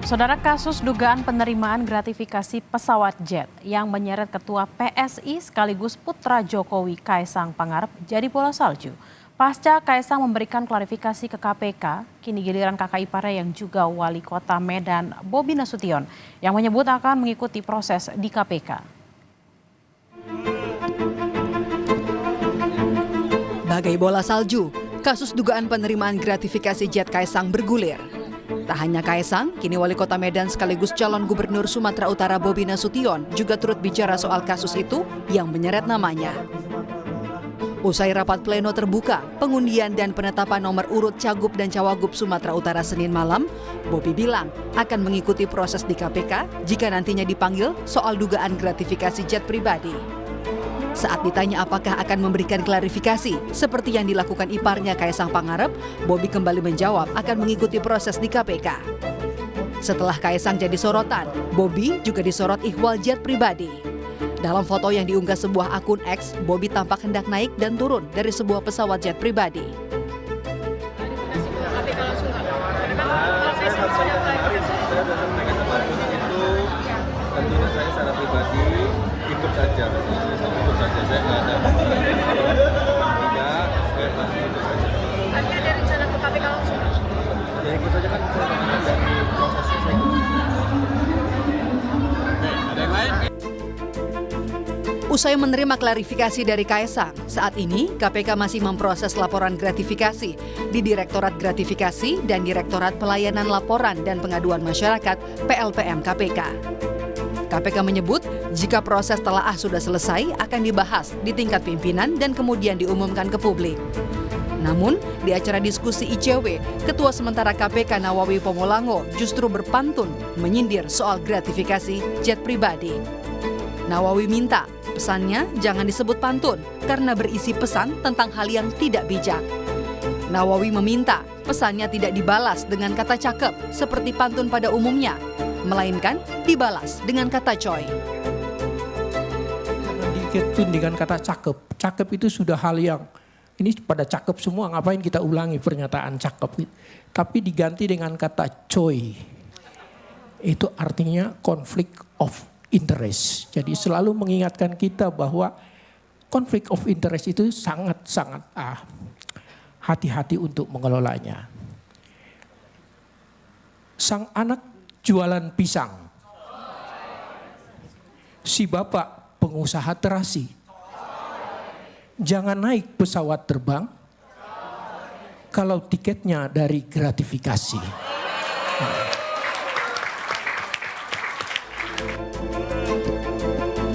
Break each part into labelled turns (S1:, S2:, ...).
S1: Saudara, kasus dugaan penerimaan gratifikasi pesawat jet yang menyeret Ketua PSI sekaligus putra Jokowi Kaisang Pangarep jadi bola salju. Pasca Kaisang memberikan klarifikasi ke KPK, kini giliran kakak iparnya yang juga wali kota Medan Bobi Nasution yang menyebut akan mengikuti proses di KPK.
S2: Bagai bola salju, kasus dugaan penerimaan gratifikasi jet Kaisang bergulir. Tak hanya Kaisang, kini wali kota Medan sekaligus calon gubernur Sumatera Utara Bobi Nasution juga turut bicara soal kasus itu yang menyeret namanya. Usai rapat pleno terbuka, pengundian dan penetapan nomor urut Cagup dan Cawagup Sumatera Utara Senin malam, Bobi bilang akan mengikuti proses di KPK jika nantinya dipanggil soal dugaan gratifikasi jet pribadi. Saat ditanya apakah akan memberikan klarifikasi seperti yang dilakukan iparnya Kaisang Pangarep, Bobi kembali menjawab akan mengikuti proses di KPK. Setelah Kaisang jadi sorotan, Bobi juga disorot ihwal jet pribadi. Dalam foto yang diunggah sebuah akun X, Bobi tampak hendak naik dan turun dari sebuah pesawat jet pribadi.
S3: Tentunya saya secara pribadi ikut saja, saya nggak ada tidak, saya pasti ikut saja.
S4: Tapi ada rencana ke KPK langsung?
S3: Ya ikut saja kan, saya akan dari proses saya ikut. Ada yang lain?
S2: Usai menerima klarifikasi dari Kaisang, saat ini KPK masih memproses laporan gratifikasi di Direktorat Gratifikasi dan Direktorat Pelayanan Laporan dan Pengaduan Masyarakat (PLPM) KPK. KPK menyebut jika proses telaah sudah selesai akan dibahas di tingkat pimpinan dan kemudian diumumkan ke publik. Namun, di acara diskusi ICW, Ketua Sementara KPK Nawawi Pomolango justru berpantun menyindir soal gratifikasi jet pribadi. Nawawi minta pesannya jangan disebut pantun karena berisi pesan tentang hal yang tidak bijak. Nawawi meminta pesannya tidak dibalas dengan kata cakep seperti pantun pada umumnya, melainkan dibalas dengan kata coy.
S5: Jangan diketun dengan kata cakep. Cakep itu sudah hal yang, ini pada cakep semua, ngapain kita ulangi pernyataan cakep. Tapi diganti dengan kata coy. Itu artinya conflict of interest. Jadi selalu mengingatkan kita bahwa conflict of interest itu sangat-sangat hati-hati untuk mengelolanya. Sang anak jualan pisang. Si bapak pengusaha terasi. Jangan naik pesawat terbang kalau tiketnya dari gratifikasi.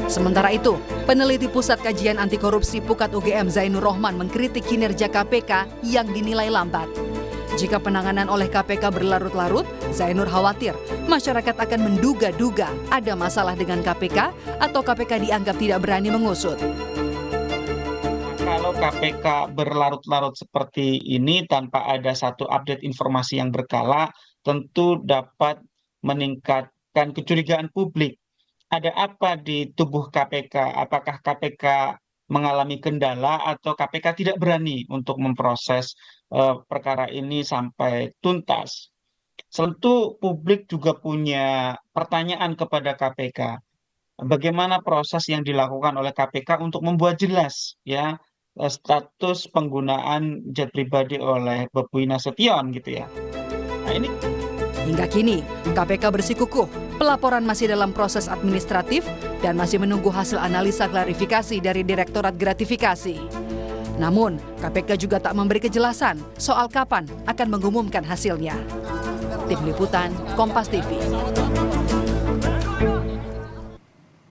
S2: Sementara itu, peneliti Pusat Kajian Anti Korupsi Pukat UGM Zainur Rohman mengkritik kinerja KPK yang dinilai lambat. Jika penanganan oleh KPK berlarut-larut, Zainur khawatir masyarakat akan menduga-duga ada masalah dengan KPK atau KPK dianggap tidak berani mengusut.
S6: Kalau KPK berlarut-larut seperti ini tanpa ada satu update informasi yang berkala, tentu dapat meningkatkan kecurigaan publik. Ada apa di tubuh KPK? Apakah KPK mengalami kendala atau KPK tidak berani untuk memproses perkara ini sampai tuntas? Tentu publik juga punya pertanyaan kepada KPK. Bagaimana proses yang dilakukan oleh KPK untuk membuat jelas ya status penggunaan jet pribadi oleh Bobi Nasution gitu ya. Nah, ini
S2: Hingga kini, KPK bersikukuh pelaporan masih dalam proses administratif dan masih menunggu hasil analisa klarifikasi dari Direktorat Gratifikasi. Namun, KPK juga tak memberi kejelasan soal kapan akan mengumumkan hasilnya. Tim Liputan, Kompas TV.